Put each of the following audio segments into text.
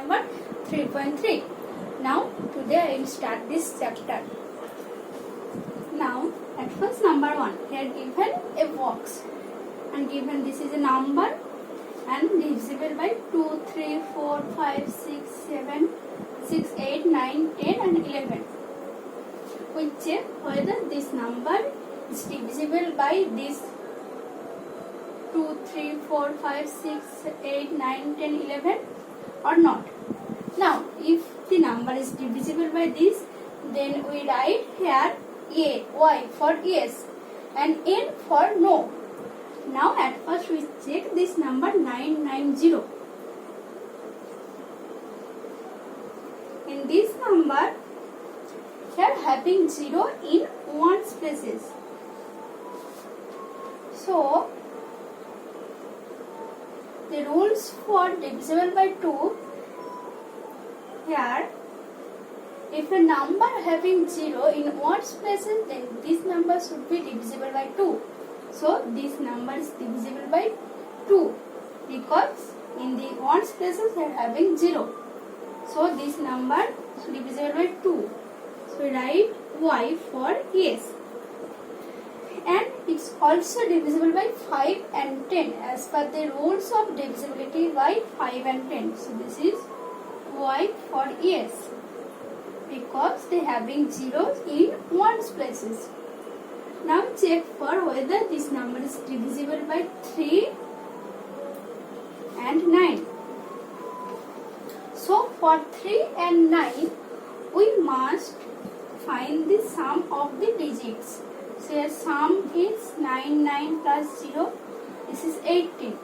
number 3.3. Now today I will start this chapter. Now at first number 1, here given a box and given this is a number and divisible by 2, 3, 4, 5, 6, 7, 6, 8, 9, 10 and 11. We check whether this number is divisible by this 2, 3, 4, 5, 6, 8, 9, 10, 11 or not. Now if the number is divisible by this, then we write here A, Y for yes and N for no. Now at first we check this number 990. In this number, here having 0 in ones places. So the rules for divisible by 2, here if a number having 0 in ones places, then this number should be divisible by 2. So this number is divisible by 2 because in the ones places they are having 0. So this number is divisible by 2. So we write Y for yes. And it's also divisible by 5 and 10 as per the rules of divisibility by 5 and 10. So this is Y for yes because they having zeros in ones places. Now check for whether this number is divisible by 3 and 9. So for 3 and 9, we must find the sum of the digits. So your sum is 9 plus 0. This is 18.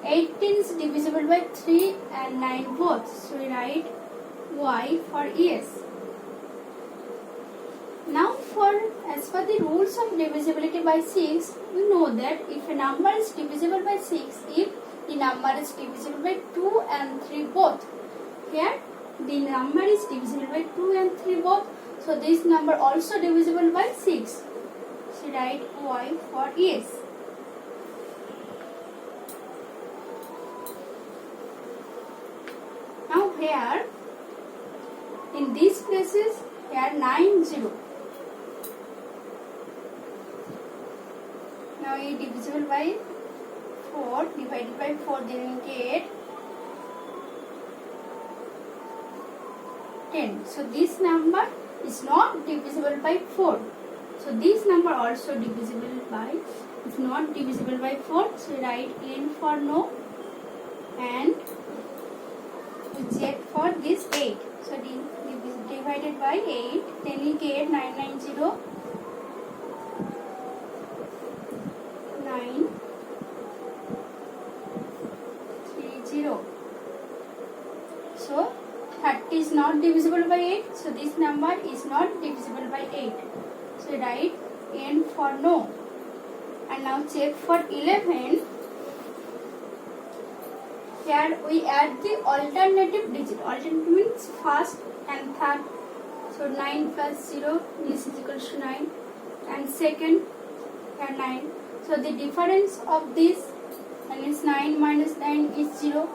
18 is divisible by 3 and 9 both. So we write Y for yes. Now as per the rules of divisibility by 6, we know that if a number is divisible by 6, if the number is divisible by 2 and 3 both. Here the number is divisible by 2 and 3 both. So this number also divisible by 6. So write Y for yes. Now here in these places, here 90. Now we divisible by 4, divided by 4, then we get 10. So this number is not divisible by 4. So this number also divisible by, is not divisible by 4. So write N for no and we check for this 8. So divided by 8, then we get 990. 930. So 30 is not divisible by 8. So this number is not divisible by 8. So write N for no. And now check for 11. Here we add the alternative digit. Alternative means first and third. So 9 plus 0, this is equal to 9. And second, here 9. So the difference of this is 9 minus 9 is 0.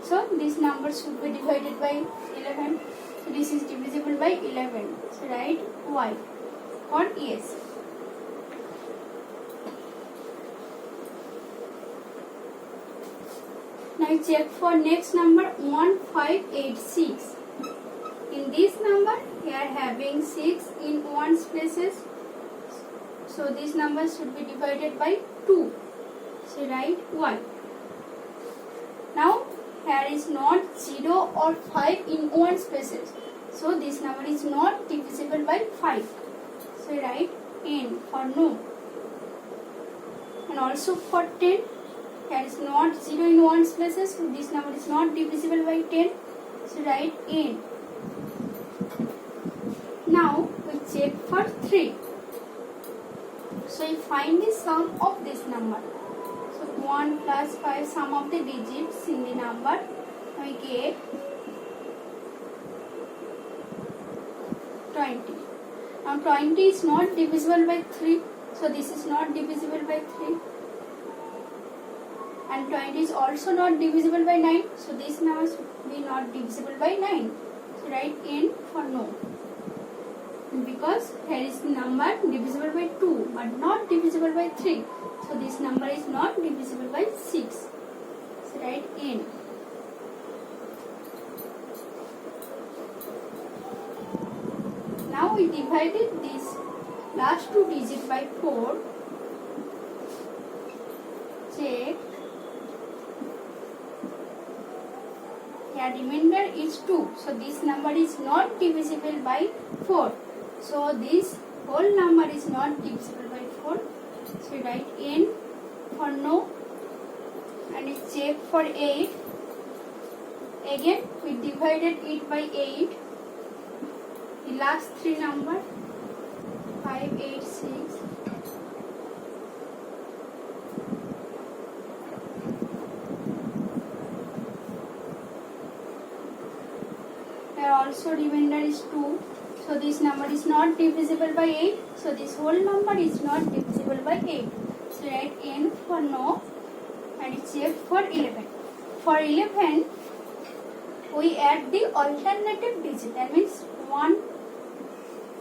So this number should be divided by 11. So this is divisible by 11. So write Y for yes. Now check for next number 1586. In this number, we are having 6 in ones places. So this number should be divided by 2. So write Y. Now here is not 0 or 5 in ones places. So this number is not divisible by 5. So write N for no. And also for 10, here is not 0 in ones places. So this number is not divisible by 10. So write N. Now we check for 3. So we find the sum of this number. So 1 plus 5, sum of the digits in the number, we get 20. Now 20 is not divisible by 3. So this is not divisible by 3. And 20 is also not divisible by 9. So this number should be not divisible. divisible by 9. So write N for no. Because here is number divisible by 2 but not divisible by 3. So this number is not divisible by 6. So write N. Now we divided this last two digits by 4. Check. Here remainder is 2. So this number is not divisible by 4. So this whole number is not divisible by 4. So write N for no. And check for 8. Again we divided it by 8. The last three number 5, 8, 6. Here also remainder is 2. So this number is not divisible by 8. So this whole number is not divisible by 8. So write N for no and check for 11. For 11 we add the alternative digit. That means 1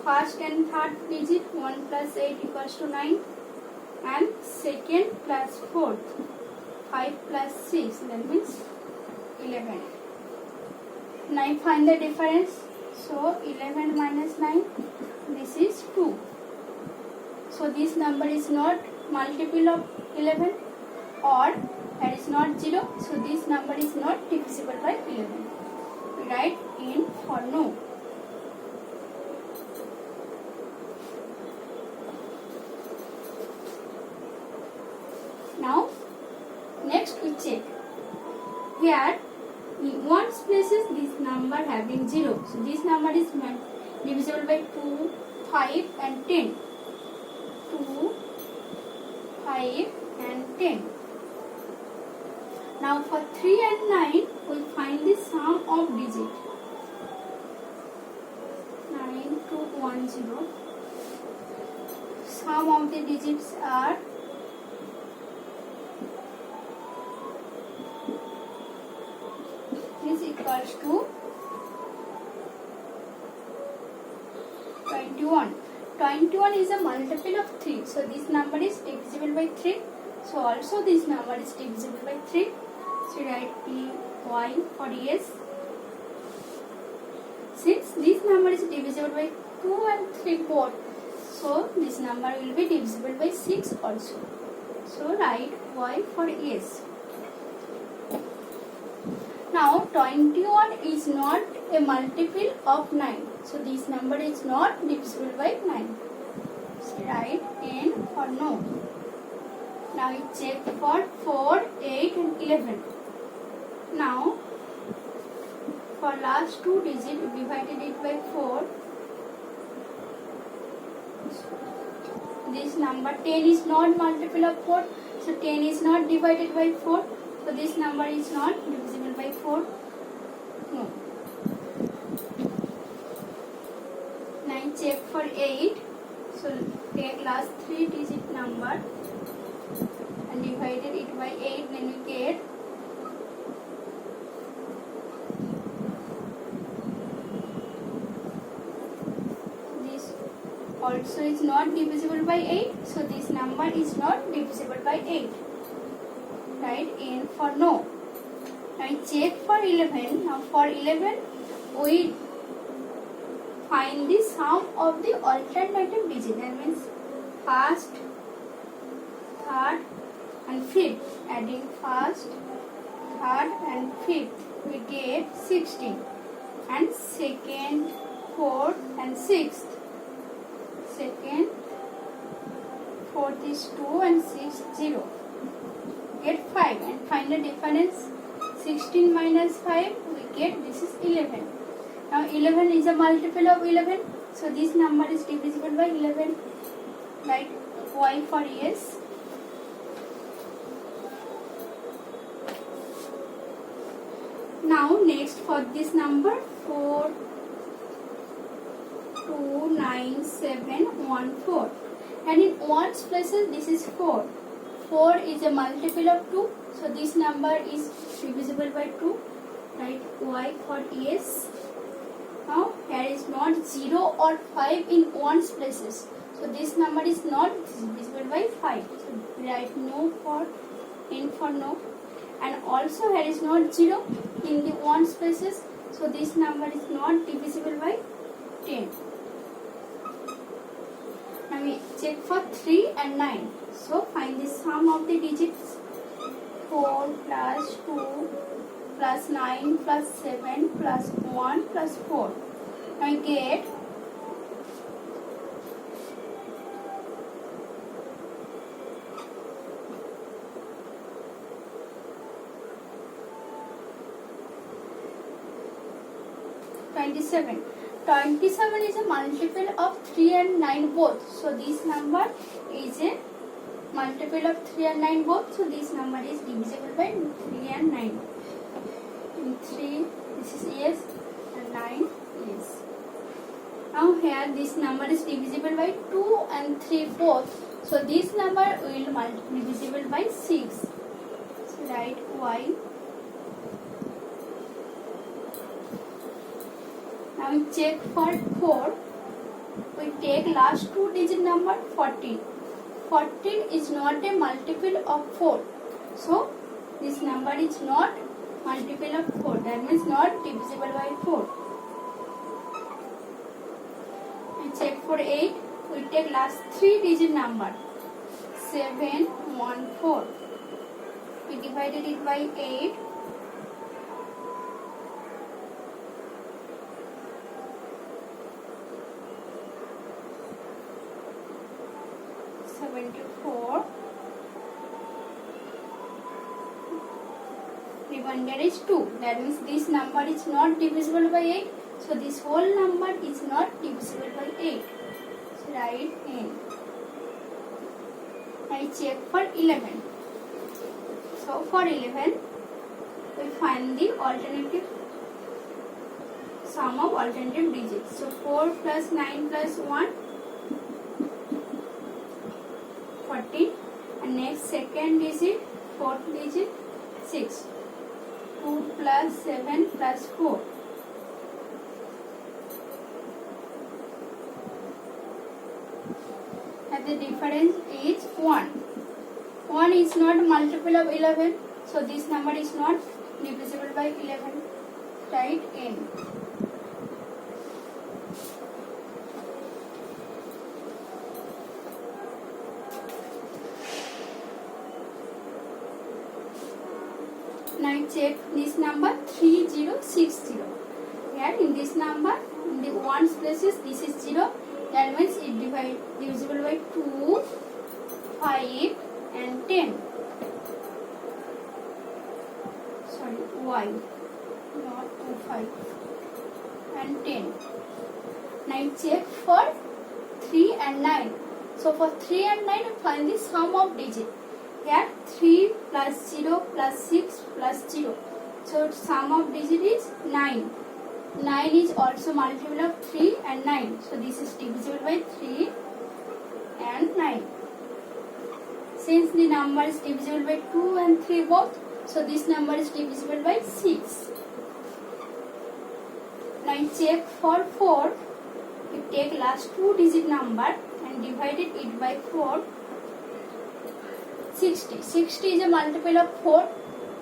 first and third digit. 1 plus 8 equals to 9. And second plus fourth 5 plus 6. That means 11. Now find the difference. So 11 minus 9, this is 2. So this number is not multiple of 11 or that is not 0. So this number is not divisible by 11. We write N for no. Now next we check. Here in ones places this number having 0. So this number is divisible by 2, 5 and 10. 2, 5 and 10. Now for 3 and 9 we will find the sum of digit. 9 to 10. Sum of the digits are equals to 21. 21 is a multiple of 3. So this number is divisible by 3. So also this number is divisible by 3. So write P Y for yes. Since this number is divisible by 2 and 3 both, so this number will be divisible by 6 also. So write Y for yes. Now 21 is not a multiple of 9. So this number is not divisible by 9. So write N for no. Now we check for 4, 8 and 11. Now for last two digits we divided it by 4. This number 10 is not multiple of 4. So 10 is not divided by 4. So this number is not divisible by 4. No. Now check for 8. So take last three digit number and divided it by 8. Then we get this also is not divisible by 8. So this number is not divisible by 8. Write N for no. Now check for 11. Now for 11 we find the sum of the alternative digit. That means first, third and fifth. Adding first, third and fifth we get 16. And second, fourth and sixth. Second, fourth is 2 and sixth 0. Get 5 and find the difference. 16 minus 5 we get this is 11. Now 11 is a multiple of 11. So this number is divisible by 11. Write Y for yes. Now next for this number 4, 2, 9, 7, 1, 4. And in ones places this is 4. 4 is a multiple of 2. So this number is divisible by 2. Write Y for yes. Now here is not 0 or 5 in ones places. So this number is not divisible by 5. So write no for N for no. And also here is not 0 in the ones places. So this number is not divisible by 10. Now we check for 3 and 9. So find the sum of the digits. 4 plus 2 plus 9 plus 7 plus 1 plus 4. Now I get 27. 27 is a multiple of 3 and 9 both. So this number is a multiple of 3 and 9 both. So this number is divisible by 3 and 9. In 3, this is yes, and 9 yes. Now here this number is divisible by 2 and 3 both. So this number will be divisible by 6. So write Y. Now we check for 4. We take last 2 digit number 14. 14 is not a multiple of 4. So this number is not multiple of 4. That means not divisible by 4. We check for 8. We take last 3 digit number 7, 1, 4. We divided it by 8. 74. Remainder is 2. That means this number is not divisible by 8. So this whole number is not divisible by 8. So write N. I check for 11. So for 11, we find the alternative sum of alternative digits. So 4 plus 9 plus 1, 14. And next second digit, fourth digit, 6. 2 plus 7 plus 4. And the difference is 1. 1 is not multiple of 11. So this number is not divisible by 11. Write N. Now check this number 3060. Here in this number, in the ones places, this is 0. That means it divisible by 2, 5 and 10. Sorry, Y, not 2, 5 and 10. Now check for 3 and 9. So for 3 and 9, find the sum of digit. Here 3 plus 0 plus 6 plus 0. So sum of digit is 9. 9 is also multiple of 3 and 9. So this is divisible by 3 and 9. Since the number is divisible by 2 and 3 both, so this number is divisible by 6. Now check for 4. We take last 2 digit number and divided it by 4. 60. 60 is a multiple of 4.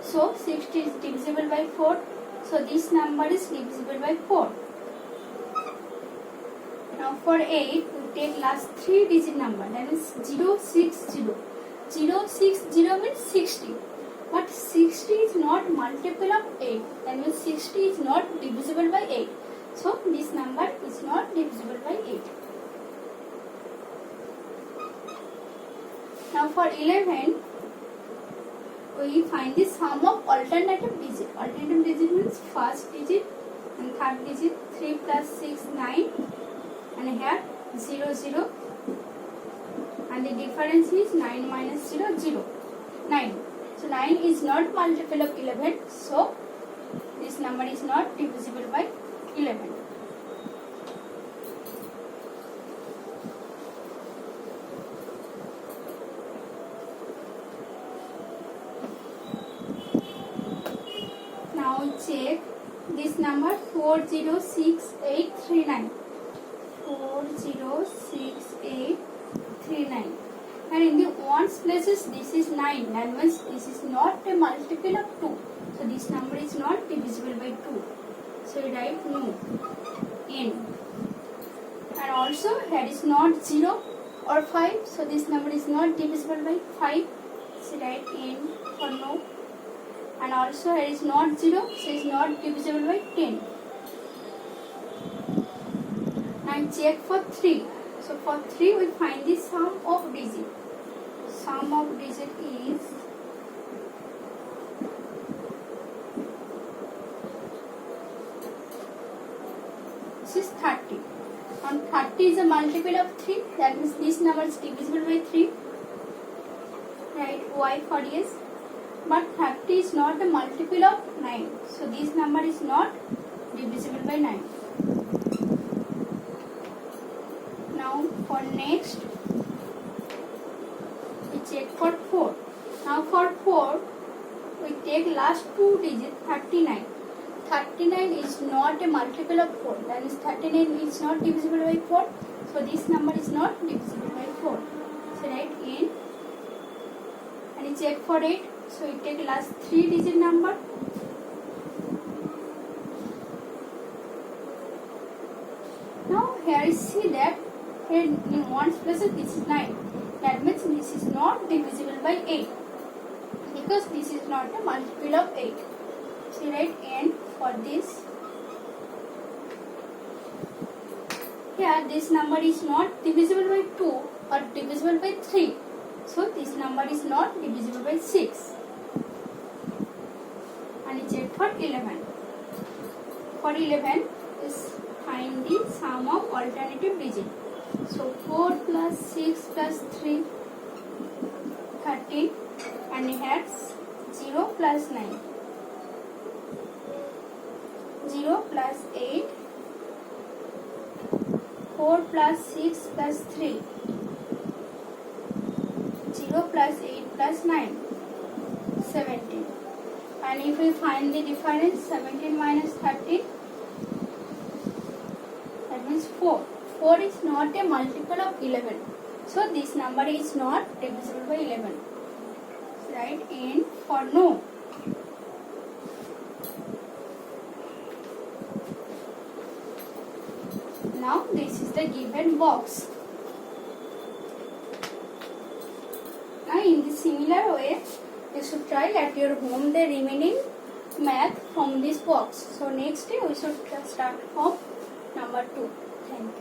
So 60 is divisible by 4. So this number is divisible by 4. Now for 8, we take last 3 digit number. That is 060. 060 means 60. But 60 is not multiple of 8. That means 60 is not divisible by 8. So this number is not divisible by 8. Now for 11, we find the sum of alternative digit. Alternative digit means first digit and third digit. 3 plus 6, 9. And here 0, 0. And the difference is 9 minus 0, 0. 9. So 9 is not multiple of 11. So this number is not divisible by 11. Now check 406839. 406839. And in the ones places this is 9. That means this is not a multiple of 2. So this number is not divisible by 2. So we write no. N. And also here is not 0 or 5. So this number is not divisible by 5. So write N for no. And also here is not 0. So it is not divisible by 10. And check for 3. So for 3 we find the sum of digit. Sum of digit is this is 30. And 30 is a multiple of 3. That means this number is divisible by 3. Right? Y for yes. But 30 is not a multiple of 9. So this number is not divisible by 9. Now for next we check for 4. Now for 4 we take last two digits 39. 39 is not a multiple of 4. That is 39 is not divisible by 4. So this number is not divisible by 4. So write N. And we check for 8. So we take last 3 digit number. Now here you see that in ones places this is 9. That means this is not divisible by 8. Because this is not a multiple of 8. So write N for this. Here this number is not divisible by 2 or divisible by 3. So this number is not divisible by 6. And we check for 11. For 11 is find the sum of alternative digit. So 4 plus 6 plus 3 13 and here 0 plus 9. 0 plus 8, 4 plus 6 plus 3, 0 plus 8 plus 9, 17. And if we find the difference, 17 minus 13, that means 4. 4 is not a multiple of 11. So this number is not divisible by 11. Write N for no. Now this is the given box. Now in the similar way, you should try at your home the remaining math from this box. So next day we should start from number 2. Thank you.